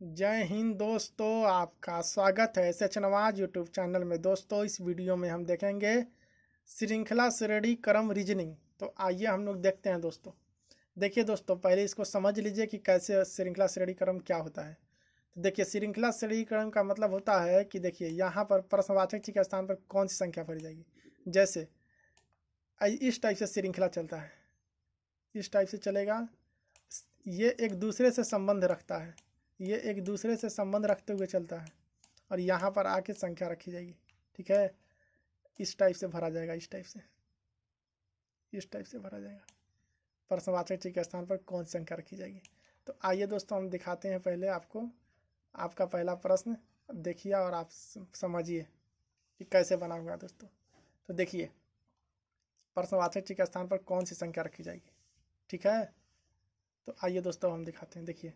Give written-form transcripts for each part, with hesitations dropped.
जय हिंद दोस्तों, आपका स्वागत है सच नवाज यूट्यूब चैनल में। दोस्तों, इस वीडियो में हम देखेंगे श्रृंखला श्रेणी क्रम रीजनिंग। तो आइए हम लोग देखते हैं दोस्तों। देखिए दोस्तों, पहले इसको समझ लीजिए कि कैसे श्रृंखला श्रेणी क्रम क्या होता है। तो देखिए, श्रृंखला श्रेणी क्रम का मतलब होता है कि देखिए यहाँ पर प्रश्नवाचक चिह्न के स्थान पर कौन सी संख्या भरी जाएगी। जैसे इस टाइप से श्रृंखला चलता है, इस टाइप से चलेगा। ये एक दूसरे से संबंध रखता है, ये एक दूसरे से संबंध रखते हुए चलता है और यहाँ पर आके संख्या रखी जाएगी। ठीक है, इस टाइप से भरा जाएगा, इस टाइप से, इस टाइप से भरा जाएगा। प्रश्नवाचक चिह्न के स्थान पर कौन सी संख्या रखी जाएगी। तो आइए दोस्तों, हम दिखाते हैं पहले आपको। आपका पहला प्रश्न देखिए और आप समझिए कि कैसे बना हुआ है दोस्तों। तो देखिए, प्रश्नवाचक चिह्न के स्थान पर कौन सी संख्या रखी जाएगी। ठीक है, तो आइए दोस्तों हम दिखाते हैं। देखिए,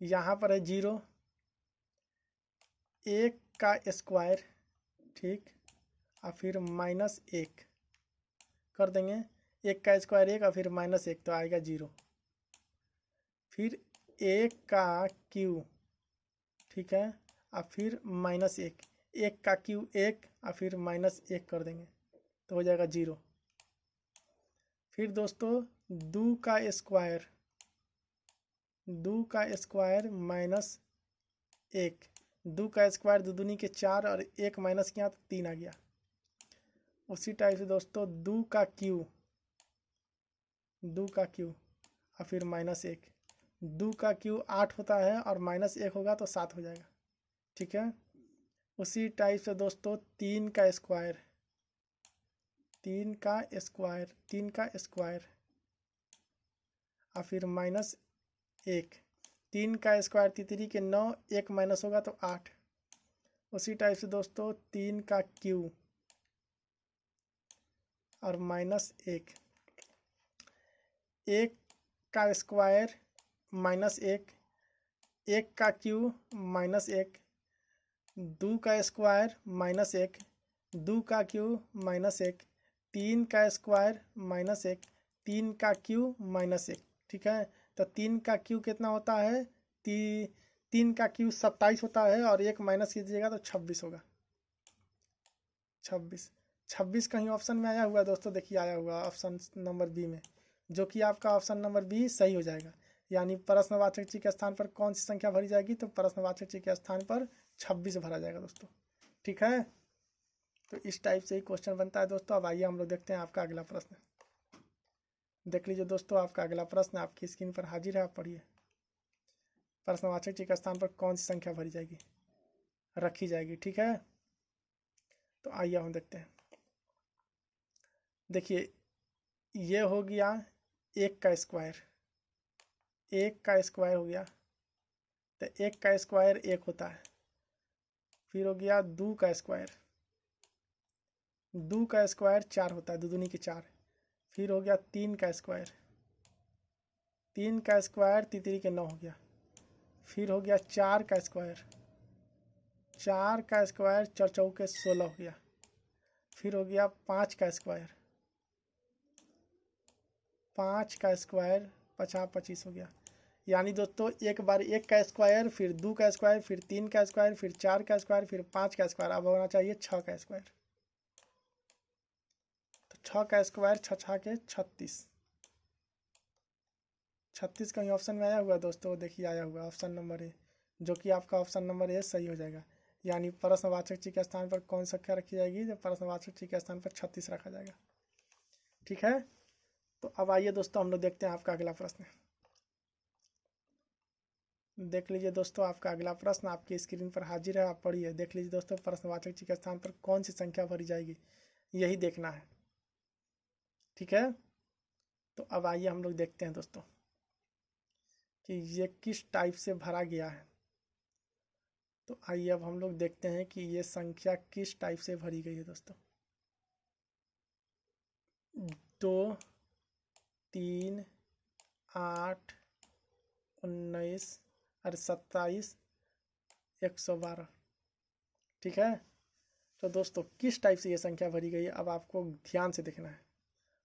यहाँ पर है 0, 1 का स्क्वायर, ठीक, और फिर -1 कर देंगे। 1 का स्क्वायर 1 और फिर -1 तो आएगा 0। फिर 1 का क्यू, ठीक है, और फिर -1, 1 का क्यू 1 और फिर -1 कर देंगे तो हो जाएगा 0। फिर दोस्तों 2 का स्क्वायर, 2 का स्क्वायर -1, 2 का स्क्वायर 2 दूनी के 4 और 1 माइनस किया तो 3 आ गया। उसी टाइप से दोस्तों 2 का क्यू, 2 का क्यू और फिर -1, 2 का क्यू 8 होता है और -1 होगा तो 7 हो जाएगा। ठीक है, उसी टाइप से दोस्तों 3 का स्क्वायर, 3 का स्क्वायर, 3 का स्क्वायर और फिर -1, 3 का स्क्वायर 3 के 9, 1 माइनस होगा तो 8। उसी टाइप से दोस्तों 3 का क्यू और -1, 1 का स्क्वायर -1, 1 का क्यू -1, 2 का स्क्वायर -1, 2 का क्यू -1, 3 का स्क्वायर -1, 3 का क्यू -1। ठीक है, तो 3 का क्यू कितना होता है, 3 का क्यू 27 होता है और 1 माइनस कीजिएगा तो 26 होगा। 26 कहीं ऑप्शन में आया हुआ है दोस्तों। देखिए, आया हुआ ऑप्शन नंबर बी में, जो कि आपका ऑप्शन नंबर बी सही हो जाएगा। यानी प्रश्नवाचक चिह्न के स्थान पर कौन सी संख्या भरी जाएगी, तो प्रश्नवाचक चिह्न के स्थान पर 26 भरा जाएगा दोस्तों। ठीक है, तो इस टाइप से ही क्वेश्चन बनता है दोस्तों। अब आइए हम लोग देखते हैं आपका अगला प्रश्न। देख लीजिए दोस्तों, आपका अगला प्रश्न आपकी स्क्रीन पर हाजिर है, आप पढ़िए। प्रश्नवाचक चिह्न के स्थान पर कौन सी संख्या भरी जाएगी, रखी जाएगी। ठीक है, तो आइए हम देखते हैं। देखिए, ये हो गया 1 का स्क्वायर, 1 का स्क्वायर हो गया, तो 1 का स्क्वायर 1 होता है। फिर हो गया 2 का स्क्वायर, 2 का स्क्वायर 4 होता है, 2 दूनी के 4। फिर हो गया 3 का स्क्वायर, 3 का स्क्वायर 3 के 9 हो गया। फिर हो गया 4 का स्क्वायर, 4 का स्क्वायर 4 चौके 16 हो गया। फिर हो गया 5 का स्क्वायर, 5 का स्क्वायर 50 25 हो गया। यानी दोस्तों एक बार 1 का स्क्वायर, फिर 2 का स्क्वायर, फिर 3 का स्क्वायर, फिर 4 का स्क्वायर, फिर 5 का स्क्वायर। अब होना चाहिए 6 का स्क्वायर। तो 6 का स्क्वायर 6 6 के 36, 36 कहीं ऑप्शन में आया हुआ है दोस्तों। देखिए, आया हुआ ऑप्शन नंबर ए, जो कि आपका ऑप्शन नंबर ए सही हो जाएगा। यानी प्रश्नवाचक चिह्न के स्थान पर कौन संख्या रखी जाएगी, तो प्रश्नवाचक चिह्न के स्थान पर 36 रखा जाएगा। ठीक है, तो अब आइए दोस्तों हम लोग देखते हैं आपका अगला प्रश्न। देख लीजिए दोस्तों, आपका अगला प्रश्न आपकी स्क्रीन पर हाजिर है, आप पढ़िए। देख लीजिए दोस्तों, प्रश्नवाचक चिह्न के स्थान पर कौन सी संख्या भरी जाएगी, यही देखना है। ठीक है, तो अब आइए हम लोग देखते हैं दोस्तों कि ये किस टाइप से भरा गया है। तो आइए अब हम लोग देखते हैं कि ये संख्या किस टाइप से भरी गई है दोस्तों। 2, 3, 8, 19 और 27, 112। ठीक है, तो दोस्तों किस टाइप से ये संख्या भरी गई है, अब आपको ध्यान से देखना है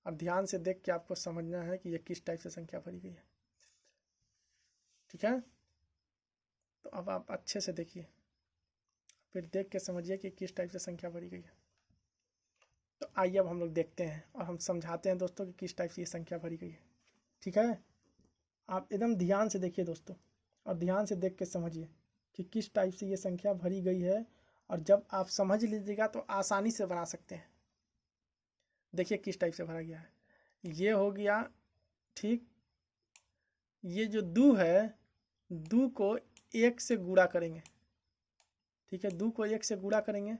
और ध्यान से देख के आपको समझना है कि ये किस टाइप से संख्या भरी गई है। ठीक है, तो अब आप अच्छे से देखिए, फिर देख के समझिए कि किस टाइप से संख्या भरी गई है। तो आइए अब हम लोग देखते हैं और हम समझाते हैं दोस्तों कि किस टाइप से ये संख्या भरी गई है। ठीक है, आप एकदम ध्यान से देखिए दोस्तों, और ध्यान से देख के समझिए कि किस टाइप से ये संख्या भरी गई है। और जब आप समझ लीजिएगा तो आसानी से बना सकते हैं। देखिए किस टाइप से भरा गया है। ये हो गया, ठीक। ये जो दो है, दो को एक से गुणा करेंगे, ठीक है, दो को एक से गुणा करेंगे,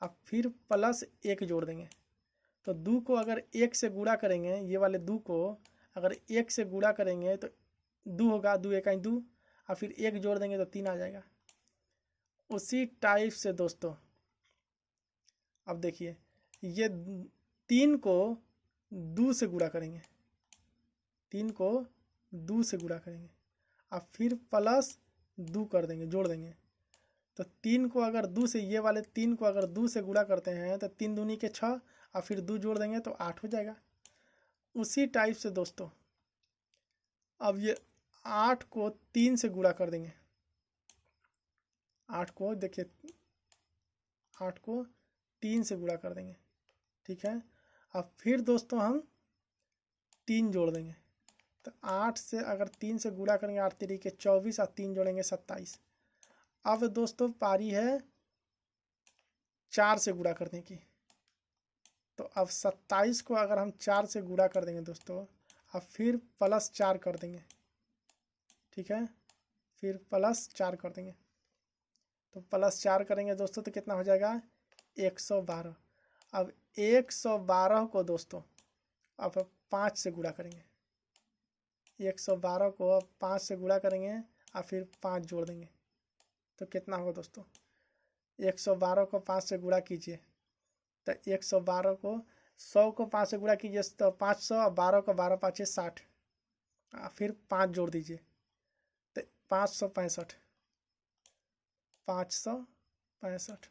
अब फिर प्लस एक जोड़ देंगे। तो दो को अगर एक से गुणा करेंगे, ये वाले दो को अगर एक से गुणा करेंगे तो दो होगा, दो एक दो, और फिर एक जोड़ देंगे तो तीन आ जाएगा। उसी टाइप से दोस्तों अब देखिए, ये तीन को दो से गुणा करेंगे, तीन को दो से गुणा करेंगे, अब फिर प्लस दो कर देंगे, जोड़ देंगे। तो तीन को अगर दो से, ये वाले तीन को अगर दो से गुणा करते हैं तो तीन दूनी के छः, और फिर दो जोड़ देंगे तो 8 हो जाएगा। उसी टाइप से दोस्तों अब ये 8 को 3 से गुणा कर देंगे, 8 को देखिए, 8 को 3 से गुणा कर देंगे, ठीक है। अब फिर दोस्तों हम 3 जोड़ देंगे, तो 8 से अगर 3 से गुणा करेंगे, 8 तरीके 24, और 3 जोड़ेंगे 27। अब दोस्तों पारी है 4 से गुणा करने की। तो अब 27 को अगर हम 4 से गुणा कर देंगे दोस्तों, अब फिर प्लस 4 कर देंगे, ठीक है, फिर प्लस 4 कर देंगे। तो प्लस 4 करेंगे दोस्तों तो कितना हो जाएगा, 112। अब 112 को दोस्तों अब 5 से गुणा करेंगे, 112 को अब 5 से गुणा करेंगे, और फिर 5 जोड़ देंगे तो कितना होगा दोस्तों, 112 को 5 से गुणा कीजिए, तो 112 को 100 को 5 से गुणा कीजिए तो 500, और 12 को 12 पाँचे 60, फिर 5 जोड़ दीजिए तो 565, 565,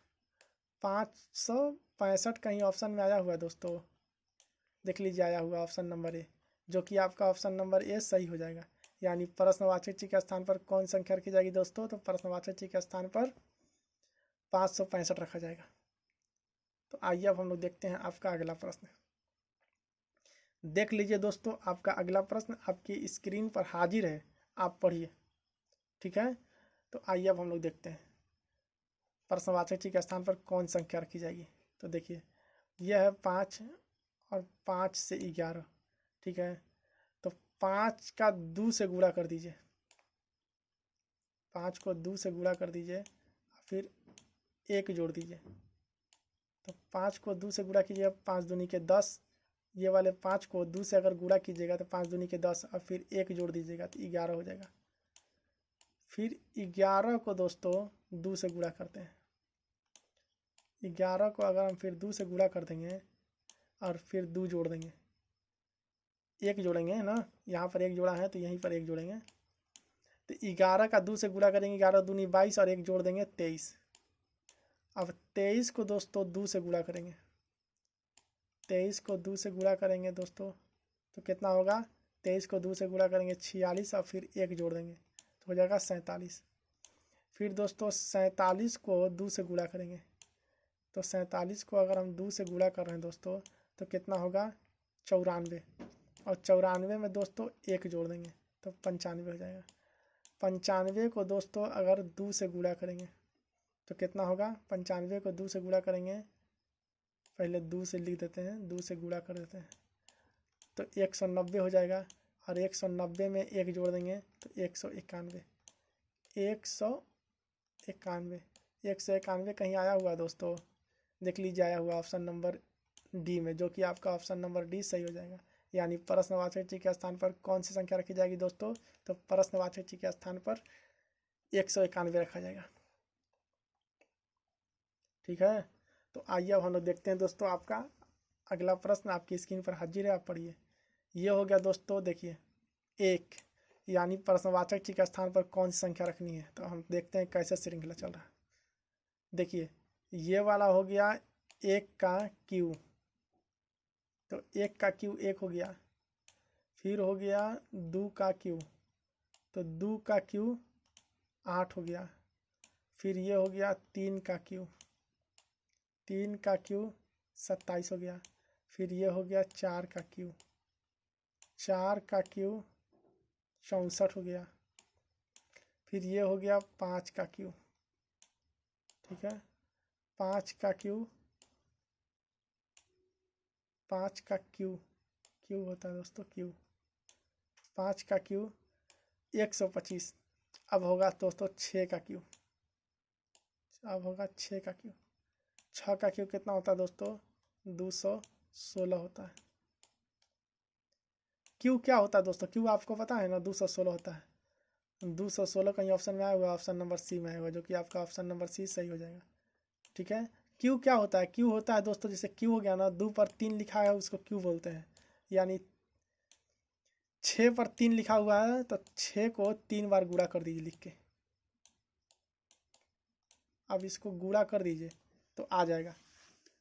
565 कहीं ऑप्शन में आया हुआ है दोस्तों, देख लीजिए आया हुआ ऑप्शन नंबर ए, जो कि आपका ऑप्शन नंबर ए सही हो जाएगा। यानी प्रश्नवाचक चिह्न के स्थान पर कौन संख्या रखी जाएगी दोस्तों, तो प्रश्नवाचक चिह्न के स्थान पर 565 रखा जाएगा। तो आइए अब हम लोग देखते हैं आपका अगला प्रश्न। देख लीजिए दोस्तों, आपका अगला प्रश्न आपकी स्क्रीन पर हाजिर है, आप पढ़िए, ठीक है। तो आइए अब हम लोग देखते हैं प्रश्नवाचक चिह्न के स्थान पर कौन संख्या रखी जाएगी। तो देखिए, यह है 5 और 5 से 11, ठीक है। तो 5 का 2 से गुणा कर दीजिए, 5 को 2 से गुणा कर दीजिए, फिर 1 जोड़ दीजिए। तो 5 को 2 से गुणा कीजिए, 5 दूनी के 10, ये वाले 5 को 2 से अगर गुणा कीजिएगा तो 5 दूनी के 10, और फिर 1 जोड़ दीजिएगा तो 11 हो जाएगा। फिर 11 को दोस्तों 2 से गुणा करते हैं, 11 को अगर हम फिर 2 से गुणा कर देंगे और फिर 2 जोड़ देंगे, 1 जोड़ेंगे ना, यहाँ पर 1 जोड़ा है तो यहीं पर 1 जोड़ेंगे। तो 11 का 2 से गुणा करेंगे, 11 दूनी 22, और 1 जोड़ देंगे 23। अब 23 को दोस्तों 2 से गुणा करेंगे, 23 को 2 से गुणा करेंगे दोस्तों तो कितना होगा, 23 को 2 से गुणा करेंगे 46, और फिर 1 जोड़ देंगे तो हो जाएगा 47। फिर दोस्तों 47 को 2 से गुणा करेंगे, तो 47 को अगर हम 2 से गुणा कर रहे हैं दोस्तों तो कितना होगा, 94, और 94 में दोस्तों 1 जोड़ देंगे तो 95 हो जाएगा। 95 को दोस्तों अगर 2 से गुणा करेंगे तो कितना होगा, 95 को 2 से गुणा करेंगे, पहले 2 से लिख देते हैं, 2 से गुणा कर देते हैं तो 190 हो जाएगा, और 190 में 1 जोड़ देंगे तो 191, 191, 191 कहीं आया हुआ दोस्तों, देख लीजिए आया हुआ ऑप्शन नंबर डी में, जो कि आपका ऑप्शन नंबर डी सही हो जाएगा। यानी प्रश्नवाचक चिह्न के स्थान पर कौन सी संख्या रखी जाएगी दोस्तों, तो प्रश्नवाचक चिह्न के स्थान पर 191 रखा जाएगा, ठीक है। तो आइए अब हम लोग देखते हैं दोस्तों आपका अगला प्रश्न आपकी स्क्रीन पर हाजिर है, आप पढ़िए। ये हो गया दोस्तों, देखिए 1, यानी प्रश्नवाचक चिह्न के स्थान पर कौन सी संख्या रखनी है। तो हम देखते हैं कैसे श्रृंखला चल रहा है। देखिए ये वाला हो गया 1 का क्यू, तो 1 का क्यू 1 हो गया, फिर हो गया 2 का क्यू, तो 2 का क्यू 8 हो गया। फिर ये हो गया 3 का क्यू, 3 का क्यू 27 हो गया। फिर ये हो गया 4 का क्यू, 4 का क्यू 64 हो गया। फिर ये हो गया 5 का क्यू, ठीक है, 5 का क्यू, 5 का क्यू, क्यू होता है दोस्तों क्यू, 5 का क्यू 125। अब होगा दोस्तों 6 का क्यू, अब होगा 6 का क्यू, 6 का क्यू कितना होता है दोस्तों 216 होता है। क्यू क्या होता है दोस्तों, क्यू आपको पता है ना 216 होता है। 216 कहीं ऑप्शन में आया हुआ, ऑप्शन नंबर सी में आया हुआ, जो कि आपका ऑप्शन नंबर सी सही हो जाएगा। ठीक है, क्यू क्या होता है, क्यू होता है दोस्तों जैसे क्यू हो गया ना, 2 पर 3 लिखा है उसको क्यू बोलते हैं। यानी 6 पर 3 लिखा हुआ है तो 6 को 3 बार गुणा कर दीजिए लिख के। अब इसको गुणा कर दीजिए तो आ जाएगा।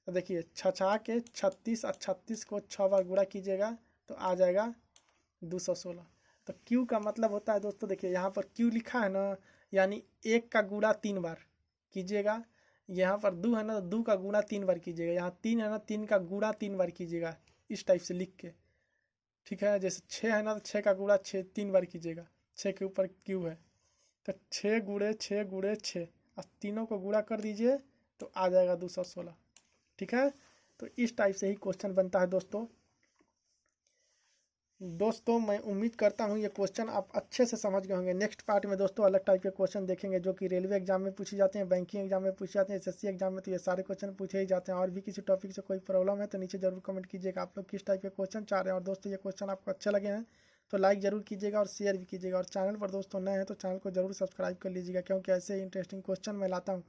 तो देखिए 6 के 36 और 36 को 6 बार गुणा कीजिएगा तो आ जाएगा 216। तो क्यू का मतलब होता है दोस्तों, देखिए यहाँ पर क्यू लिखा है ना, यानी 1 का गुणा 3 बार कीजिएगा। यहाँ पर 2 है ना, तो 2 का गुणा 3 बार कीजिएगा। यहाँ 3 है ना, 3 का गुणा 3 बार कीजिएगा, इस टाइप से लिख के। ठीक है, जैसे 6 है ना, तो 6 का गुणा 6 3 बार कीजिएगा, 6 के ऊपर क्यू है तो 6 गुणे 6 गुणे 6, और तीनों को गुणा कर दीजिए तो आ जाएगा 216। ठीक है, तो इस टाइप से ही क्वेश्चन बनता है दोस्तों मैं उम्मीद करता हूँ ये क्वेश्चन आप अच्छे से समझ गए होंगे। नेक्स्ट पार्ट में दोस्तों अलग टाइप के क्वेश्चन देखेंगे जो कि रेलवे एग्जाम में पूछे जाते हैं, बैंकिंग एग्जाम में पूछे जाते हैं, एसएससी एग्जाम में तो ये सारे क्वेश्चन पूछे ही जाते हैं। और भी किसी टॉपिक से कोई प्रॉब्लम है तो नीचे जरूर कमेंट कीजिएगा आप लोग किस टाइप के क्वेश्चन चाह रहे हैं। और दोस्तों ये क्वेश्चन आपको अच्छे लगे हैं तो लाइक जरूर कीजिएगा और शेयर भी कीजिएगा। और चैनल पर दोस्तों नए हैं तो चैनल को जरूर सब्सक्राइब कर लीजिएगा, क्योंकि ऐसे ही इंटरेस्टिंग क्वेश्चन मैं लाता हूँ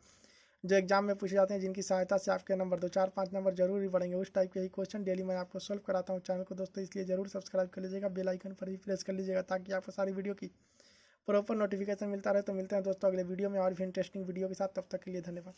जो एग्जाम में पूछे जाते हैं, जिनकी सहायता से आपके नंबर 2 4 5 नंबर जरूर ही बढ़ेंगे। उस टाइप के ही क्वेश्चन डेली मैं आपको सॉल्व कराता हूँ चैनल को दोस्तों, इसलिए जरूर सब्सक्राइब कर लीजिएगा, बेल आइकन पर ही प्रेस कर लीजिएगा ताकि आपको सारी वीडियो की प्रॉपर नोटिफिकेशन मिलता रहे। तो मिलते हैं दोस्तों अगले वीडियो में और भी इंटरेस्टिंग वीडियो के साथ, तब तक के लिए धन्यवाद।